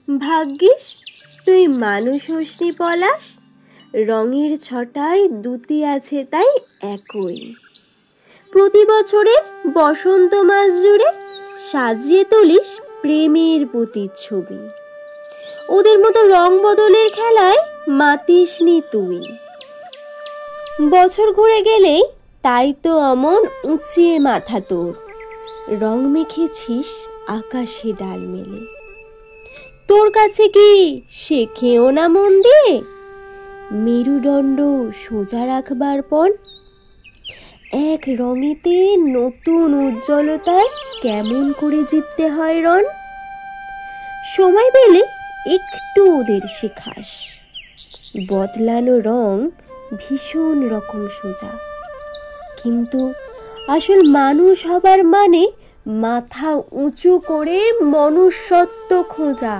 ভাগ্যিস তুই মানুষ হসনি পলাশ, রঙের ছটায় দুটি আছে তাই একই। প্রতি বছরের বসন্ত মাস জুড়ে সাজিয়ে তুলিস প্রেমের প্রতিচ্ছবি। ওদের মতো রং বদলের খেলায় মাতিসনি তুই। বছর ঘুরে গেলেই তাই তো অমন উঁচিয়ে মাথা তোর, রং মেখেছিস আকাশে ডাল মেলে। তোর কাছে কি শেখেও না মন দিয়ে মেরুদণ্ড সোজা রাখবার পণ? এক রঙেতে নতুন উজ্জ্বলতায় কেমন করে জিততে হয় রণ। সময় পেলে একটু ওদের শেখাস, বদলানো রং ভীষণ রকম সোজা, কিন্তু আসল মানুষ হবার মানে মাথা উঁচু করে মনুষ্যত্ব খোঁজা।